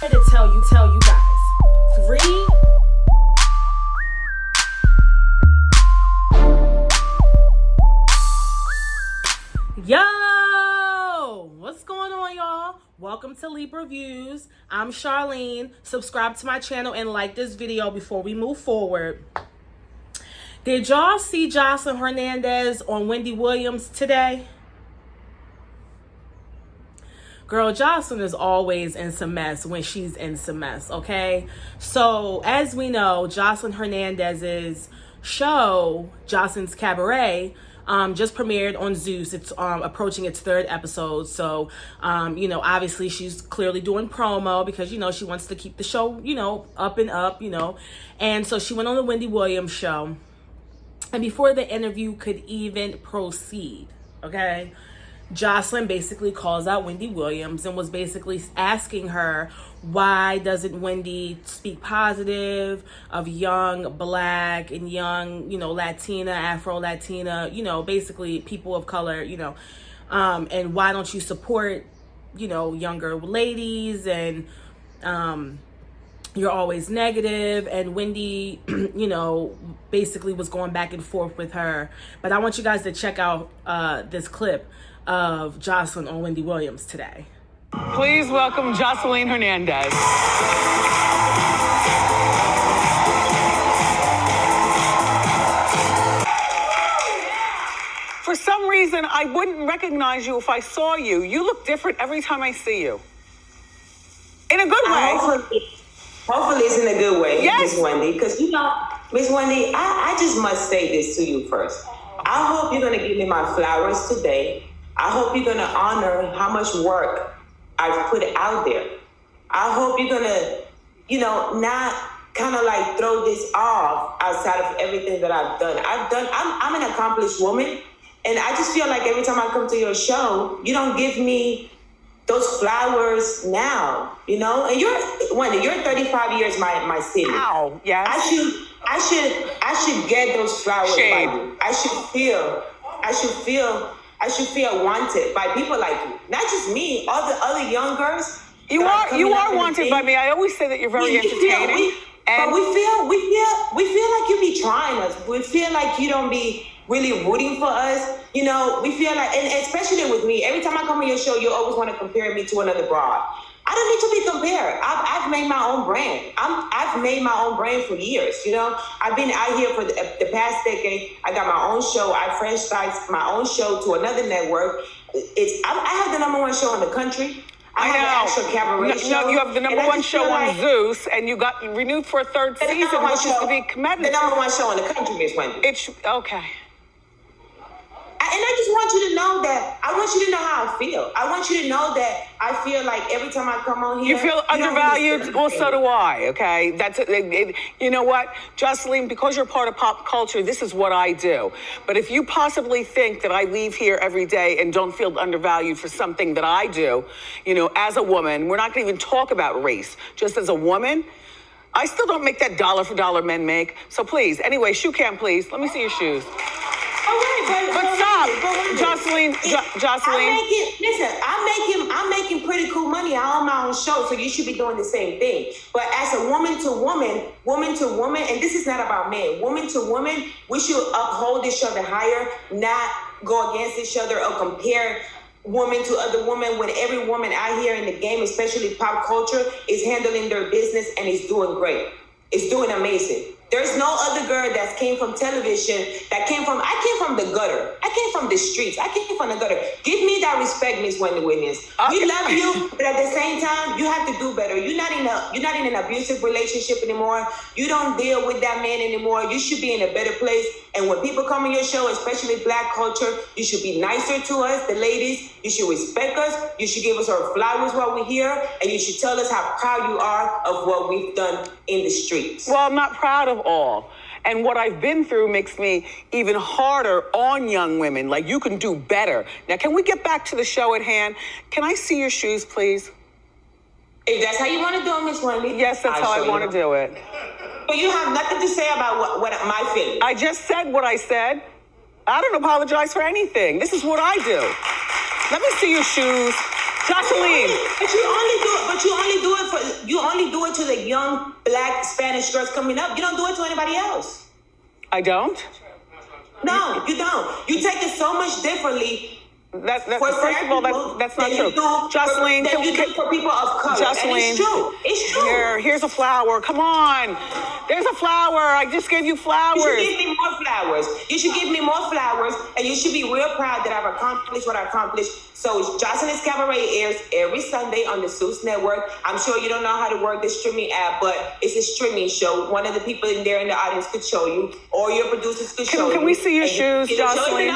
To tell you guys. 3. Yo! What's going on, y'all? Welcome to Libraviews. I'm Charlene. Subscribe to my channel and like this video before we move forward. Did y'all see Joseline Hernandez on Wendy Williams today? Girl, Joseline is always in some mess when she's in some mess, okay? So, as we know, Joseline Hernandez's show, Joseline's Cabaret, just premiered on Zeus. It's approaching its 3rd episode. So, obviously she's clearly doing promo because, she wants to keep the show, up and up, And so she went on the Wendy Williams show. And before the interview could even proceed, okay, Joseline basically calls out Wendy Williams and was basically asking her, why doesn't Wendy speak positive of young Black and young, Latina, Afro-Latina, basically people of color, and why don't you support, younger ladies, and you're always negative. And Wendy, basically was going back and forth with her. But I want you guys to check out this clip of Joseline on Wendy Williams today. Please welcome Joseline Hernandez. For some reason, I wouldn't recognize you if I saw you. You look different every time I see you. In a good way. Hopefully it's in a good way, yes. Miss Wendy. Because, Miss Wendy, I just must say this to you first. I hope you're going to give me my flowers today. I hope you're going to honor how much work I've put out there. I hope you're going to, not kind of like throw this off outside of everything that I've done. I'm an accomplished woman, and I just feel like every time I come to your show, you don't give me those flowers now, And Wendy, you're 35 years my city. Wow, yes. I should get those flowers by you. I should feel wanted by people like you. Not just me, all the other young girls. You are wanted by me. I always say that you're very entertaining. But we feel like you be trying us. We feel like you don't be really rooting for us. We feel like, and especially with me, every time I come on your show, you always want to compare me to another broad. I don't need to be compared. I've made my own brand. I've made my own brand for years. I've been out here for the past decade. I got my own show. I franchised my own show to another network. I have the #1 show in the country. I have an actual cabaret show. No, you have the #1 show on Zeus, and you got renewed for a 3rd season, which is to be commended. The #1 show in the country, Miss Wendy. Okay. And I just want you to know that, I want you to know how I feel. I want you to know that I feel like every time I come on here. You feel undervalued? Well, so do I, okay? That's you know what, Joseline, because you're part of pop culture, this is what I do. But if you possibly think that I leave here every day and don't feel undervalued for something that I do, as a woman, we're not going to even talk about race. Just as a woman, I still don't make that dollar for dollar men make. So please, anyway, shoe cam, please. Let me see your shoes. But stop, Joseline. I'm making pretty cool money. I own my own show, so you should be doing the same thing. But as a woman to woman, and this is not about men, woman to woman, we should uphold each other higher, not go against each other or compare woman to other woman, when every woman out here in the game, especially pop culture, is handling their business and is doing great. It's doing amazing. There's no other girl that came from television, I came from the gutter. I came from the streets. I came from the gutter. Give me that respect, Miss Wendy Williams. We love you, but at the same time, you have to do better. You're not in an abusive relationship anymore. You don't deal with that man anymore. You should be in a better place. And when people come on your show, especially Black culture, you should be nicer to us, the ladies. You should respect us. You should give us our flowers while we're here. And you should tell us how proud you are of what we've done in the streets. Well, I'm not proud of all. And what I've been through makes me even harder on young women. Like, you can do better. Now, can we get back to the show at hand? Can I see your shoes, please? If that's how you want to do it, Miss Wendy. Yes, that's how I want to do it. But you have nothing to say about what my feelings. I just said what I said. I don't apologize for anything. This is what I do. Let me see your shoes. Joseline. But you only do it for young black Spanish girls coming up. You don't do it to anybody else. I don't? No, you don't. You take it so much differently. First of all, that's not true. Joseline, for people of color. Joseline, it's true. It's true. Here's a flower. Come on. There's a flower. I just gave you flowers. You should give me more flowers. You should give me more flowers, and you should be real proud that I've accomplished what I accomplished. So Joseline's Cabaret airs every Sunday on the Suits Network. I'm sure you don't know how to work the streaming app, but it's a streaming show. One of the people in there in the audience could show you, or your producers could show you. Can we see your shoes, Joseline?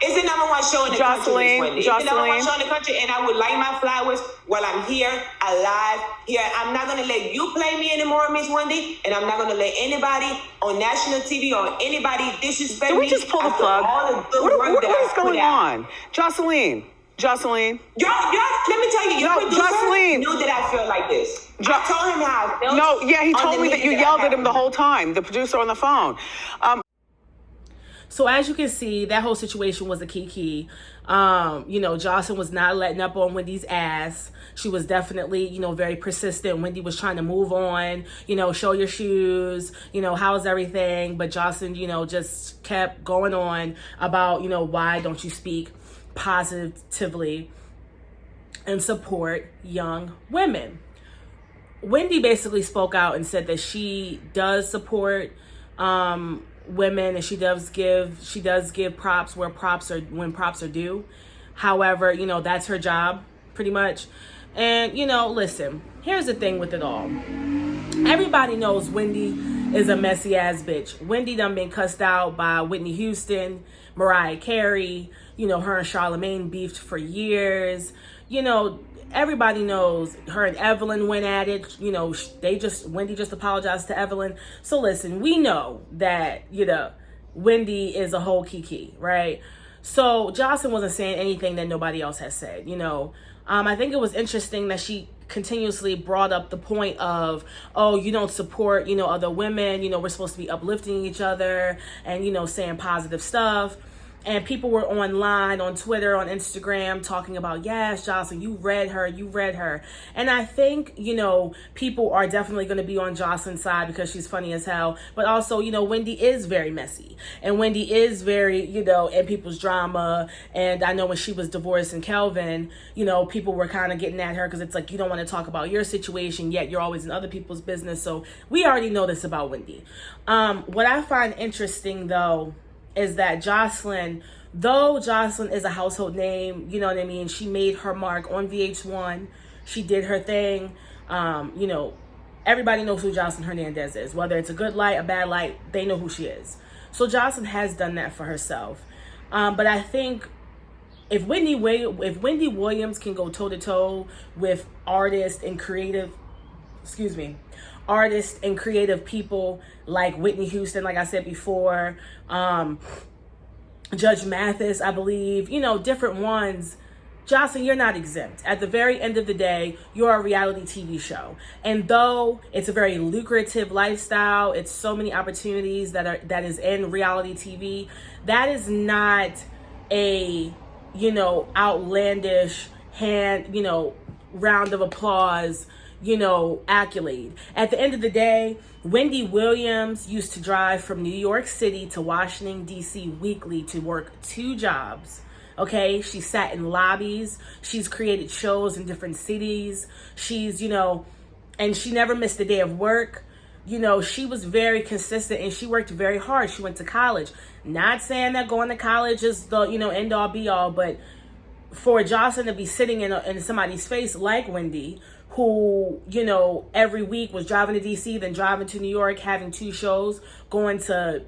It's the number one show in the country, Wendy. It's the number one show in the country, and I would light my flowers while I'm here, alive, here. I'm not going to let you play me anymore, Miss Wendy, and I'm not going to let anybody on national TV or anybody disrespect me. Did we just pull the plug? What is going on? Joseline. Let me tell you, your producer knew that I feel like this. I told him how I felt. No, yeah, he told me that you yelled at him the whole time, the producer on the phone. So as you can see, that whole situation was a kiki. Joseline was not letting up on Wendy's ass. She was definitely, very persistent. Wendy was trying to move on, show your shoes, how's everything? But Joseline, just kept going on about, why don't you speak positively and support young women. Wendy basically spoke out and said that she does support women, and she does give props when props are due. However, that's her job pretty much. And listen, here's the thing with it all. Everybody knows Wendy is a messy ass bitch. Wendy done been cussed out by Whitney Houston, Mariah Carey, her and Charlamagne beefed for years. Everybody knows her and Evelyn went at it. Wendy just apologized to Evelyn. So listen, we know that, Wendy is a whole kiki, right? So Joseline wasn't saying anything that nobody else has said, I think it was interesting that she continuously brought up the point of, oh, you don't support, other women, we're supposed to be uplifting each other and, saying positive stuff. And people were online, on Twitter, on Instagram, talking about, yes, Joseline, you read her. And I think, people are definitely going to be on Joseline's side because she's funny as hell. But also, Wendy is very messy. And Wendy is very, in people's drama. And I know when she was divorcing Kelvin, people were kind of getting at her because it's like, you don't want to talk about your situation, yet you're always in other people's business. So we already know this about Wendy. What I find interesting, though, is that Joseline, though Joseline is a household name, she made her mark on VH1. She did her thing. Everybody knows who Joseline Hernandez is. Whether it's a good light, a bad light, they know who she is. So Joseline has done that for herself. But I think if Wendy Williams can go toe-to-toe with artists and creative people like Whitney Houston, like I said before, Judge Mathis, I believe, different ones. Joseline, you're not exempt. At the very end of the day, you're a reality TV show. And though it's a very lucrative lifestyle, it's so many opportunities that is in reality TV, that is not a, outlandish round of applause, accolade. At the end of the day, Wendy Williams used to drive from New York City to Washington, D.C. weekly to work 2 jobs. Okay, she sat in lobbies. She's created shows in different cities. She's, and she never missed a day of work. She was very consistent and she worked very hard. She went to college. Not saying that going to college is the, end all be all, but for Joseline to be sitting in somebody's face like Wendy, who, every week was driving to DC, then driving to New York, having 2 shows, going to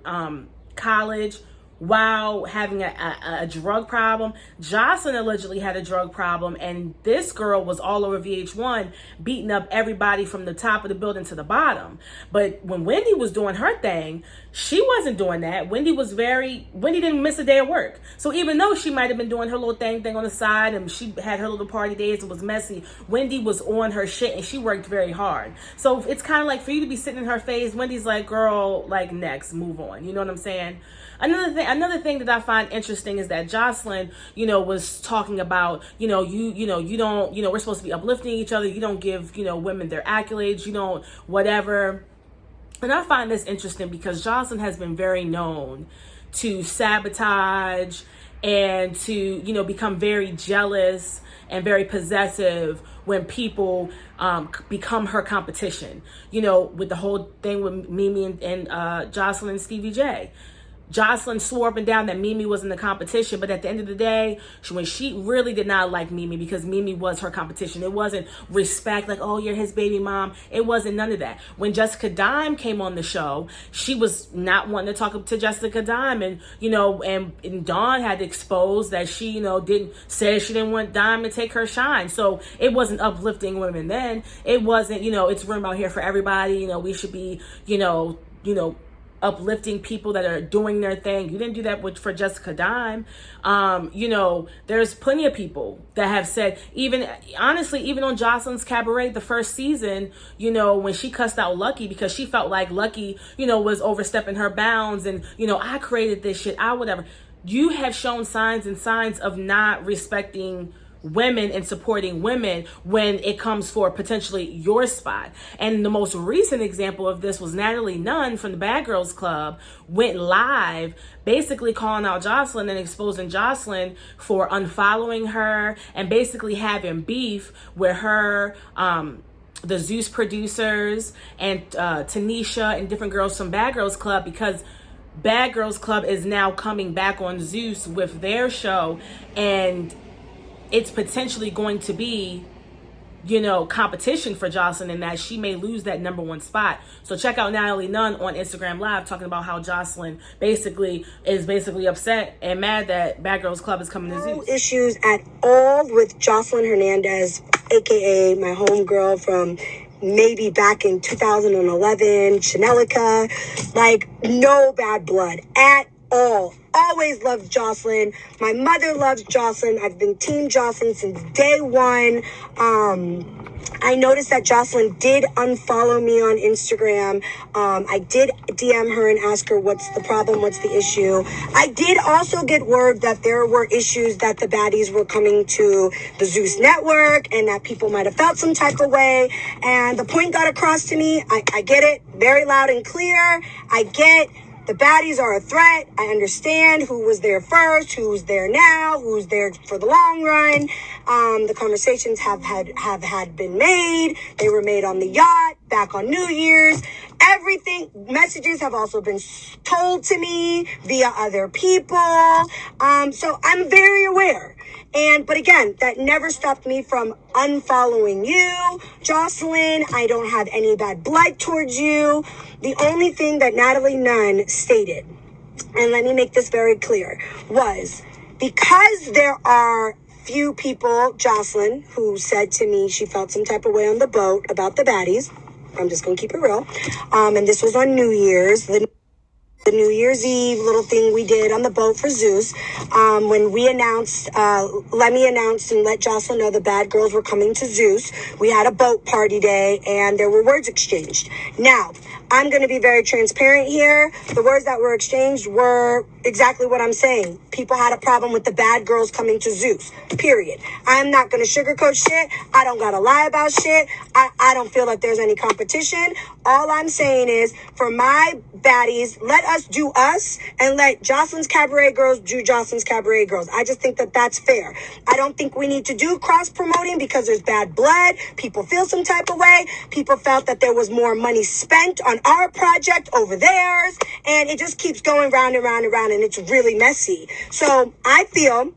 college, while having a drug problem. Joseline allegedly had a drug problem, and this girl was all over VH1 beating up everybody from the top of the building to the bottom. But when Wendy was doing her thing, she wasn't doing that. Wendy didn't miss a day of work. So even though she might have been doing her little thing on the side, and she had her little party days, it was messy, Wendy was on her shit and she worked very hard. So it's kind of like for you to be sitting in her face, Wendy's like, girl, like, next, move on. You know what I'm saying? Another thing, another thing that I find interesting is that Joseline, was talking about, you don't, we're supposed to be uplifting each other. You don't give, women their accolades. You don't, whatever. And I find this interesting because Joseline has been very known to sabotage and to, become very jealous and very possessive when people become her competition, with the whole thing with Mimi and Joseline and Stevie J. Joseline swore up and down that Mimi was in the competition, but at the end of the day, when she really did not like Mimi because Mimi was her competition. It wasn't respect, like, oh, you're his baby mom. It wasn't none of that. When Jessica Dime came on the show, she was not wanting to talk to Jessica Dime, and and Dawn had to expose that she she didn't want Dime to take her shine. So it wasn't uplifting women then. It wasn't it's room out here for everybody. We should be uplifting people that are doing their thing. You didn't do that for Jessica Dime. There's plenty of people that have said, even on Joseline's Cabaret, the first season, when she cussed out Lucky because she felt like Lucky, was overstepping her bounds and, I created this shit, whatever. You have shown signs of not respecting women and supporting women when it comes for potentially your spot. And the most recent example of this was Natalie Nunn from the Bad Girls Club went live basically calling out Joseline and exposing Joseline for unfollowing her and basically having beef with her, the Zeus producers and Tanisha and different girls from Bad Girls Club, because Bad Girls Club is now coming back on Zeus with their show, and it's potentially going to be, competition for Joseline, and that she may lose that number one spot. So check out Natalie Nunn on Instagram Live talking about how Joseline is upset and mad that Bad Girls Club is coming to Zeus. No issues at all with Joseline Hernandez, aka my homegirl from maybe back in 2011, Chanelica. Like, no bad blood at all. Always loved Joseline. My mother loves Joseline. I've been Team Joseline since day one. I noticed that Joseline did unfollow me on Instagram. I did DM her and ask her what's the problem, what's the issue. I did also get word that there were issues that the baddies were coming to the Zeus network and that people might have felt some type of way. And the point got across to me. I get it very loud and clear. I get the baddies are a threat. I understand who was there first, who's there now, who's there for the long run. The conversations have been made. They were made on the yacht back on New Year's. Everything, messages have also been told to me via other people. So I'm very aware. But again, that never stopped me from unfollowing you, Joseline. I don't have any bad blood towards you. The only thing that Natalie Nunn stated, and let me make this very clear, was because there are few people, Joseline, who said to me she felt some type of way on the boat about the baddies. I'm just going to keep it real. And this was on New Year's. The New Year's Eve little thing we did on the boat for Zeus, when we announced, Lemmy announced and let Joseline know the bad girls were coming to Zeus. We had a boat party day and there were words exchanged. Now, I'm going to be very transparent here. The words that were exchanged were exactly what I'm saying. People had a problem with the bad girls coming to Zeus, period. I'm not going to sugarcoat shit. I don't got to lie about shit. I don't feel like there's any competition. All I'm saying is, for my baddies, let us do us and let Joseline's Cabaret girls do Joseline's Cabaret girls. I just think that that's fair. I don't think we need to do cross-promoting because there's bad blood. People feel some type of way. People felt that there was more money spent on our project over theirs, and it just keeps going round and round and round, and it's really messy. So I feel,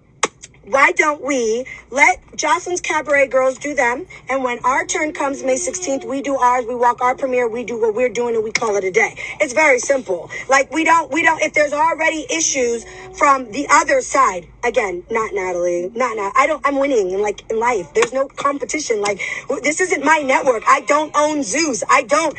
why don't we let Joseline's Cabaret girls do them, and when our turn comes May 16th, we do ours, we walk our premiere, we do what we're doing, and we call it a day. It's very simple. Like, we don't, if there's already issues from the other side, again, not Natalie, I'm winning in life. There's no competition. Like, this isn't my network. I don't own Zeus. I don't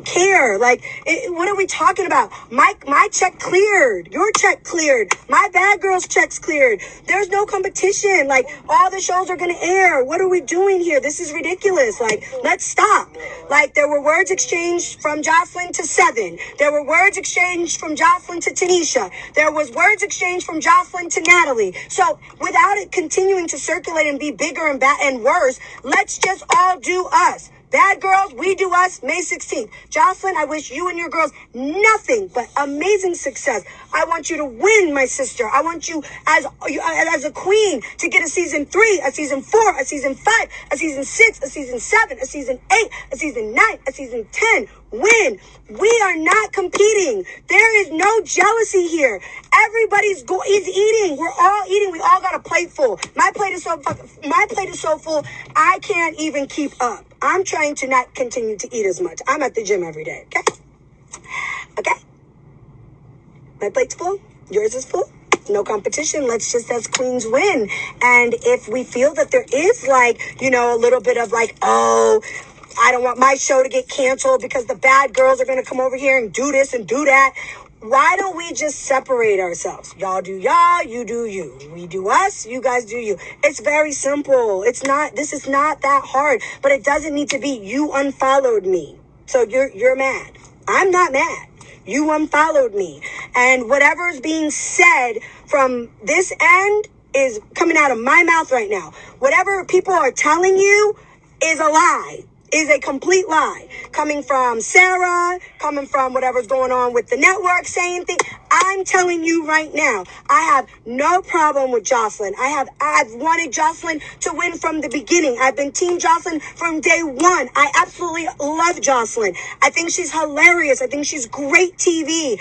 care. Like, what are we talking about? My check cleared. Your check cleared. My bad girl's check's cleared. There there's no competition. Like, all the shows are going to air. What are we doing here? This is ridiculous. Like, let's stop. Like, there were words exchanged from Joseline to Seven. There were words exchanged from Joseline to Tanisha. There was words exchanged from Joseline to Natalie. So without it continuing to circulate and be bigger and and worse, let's just all do us. Bad girls, we do us, May 16th. Joseline, I wish you and your girls nothing but amazing success. I want you to win, my sister. I want you as a queen to get a season 3, a season 4, a season 5, a season 6, a season 7, a season 8, a season 9, a season 10. Win. We are not competing. There is no jealousy here. Everybody's is eating. We're all eating. We all got a plate full. My plate is so full, I can't even keep up. I'm trying to not continue to eat as much. I'm at the gym every day, okay? Okay? My plate's full. Yours is full. No competition. Let's just, as queens, win. And if we feel that there is, like, you know, a little bit of like, oh, I don't want my show to get canceled because the bad girls are going to come over here and do this and do that. Why don't we just separate ourselves? Y'all do y'all, you do you. We do us, you guys do you. It's very simple. This is not that hard, but it doesn't need to be you unfollowed me. So you're mad. I'm not mad. You unfollowed me. And whatever is being said from this end is coming out of my mouth right now. Whatever people are telling you is a lie. Is a complete lie. Coming from Sarah, coming from whatever's going on with the network, saying things. I'm telling you right now, I have no problem with Joseline. I've wanted Joseline to win from the beginning. I've been Team Joseline from day one. I absolutely love Joseline. I think she's hilarious. I think she's great TV.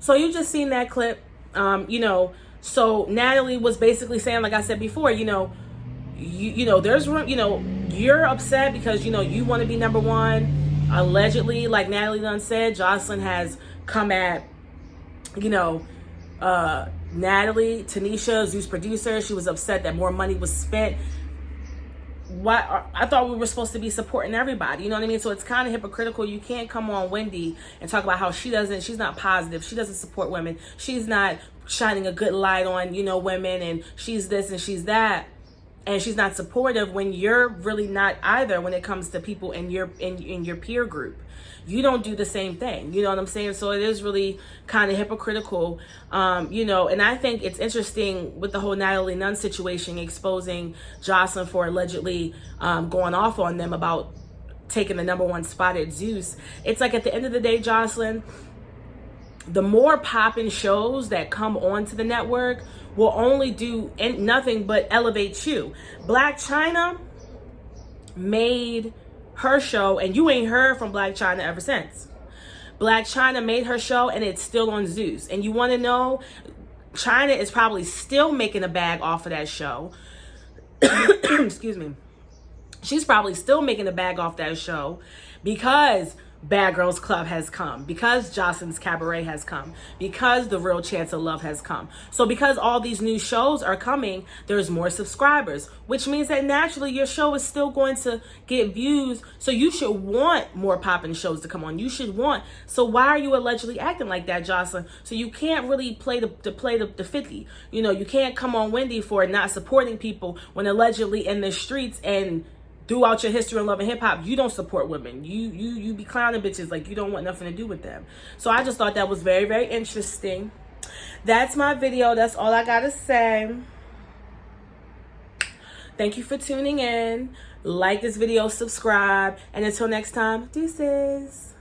So you just seen that clip, So Natalie was basically saying, like I said before, there's room, you're upset because, you want to be number one. Allegedly, like Natalie done said, Joseline has come at, Natalie, Tanisha, Zeus producer. She was upset that more money was spent. I thought we were supposed to be supporting everybody, you know what I mean? So it's kind of hypocritical. You can't come on Wendy and talk about how she's not positive, she doesn't support women, she's not shining a good light on, women, and she's this and she's that, and she's not supportive when you're really not either when it comes to people in your peer group. You don't do the same thing, you know what I'm saying? So it is really kind of hypocritical, and I think it's interesting with the whole Natalie Nunn situation, exposing Joseline for allegedly going off on them about taking the number one spot at Zeus. It's like, at the end of the day, Joseline, the more poppin' shows that come onto the network will only do nothing but elevate you. Black China made her show, and you ain't heard from Black China ever since. Black China made her show, and it's still on Zeus. And you want to know, China is probably still making a bag off of that show. Excuse me. She's probably still making a bag off that show because Bad Girls Club has come, because Joseline's Cabaret has come, because The Real Chance of Love has come. So because all these new shows are coming, there's more subscribers, which means that naturally your show is still going to get views. So you should want more poppin' shows to come on. You should want. So why are you allegedly acting like that, Joseline? So you can't really play the 50. You can't come on Wendy for not supporting people when allegedly in the streets and throughout your history of love and hip hop, you don't support women. You be clowning bitches like you don't want nothing to do with them. So I just thought that was very, very interesting. That's my video. That's all I gotta say. Thank you for tuning in. Like this video, subscribe, and until next time, deuces.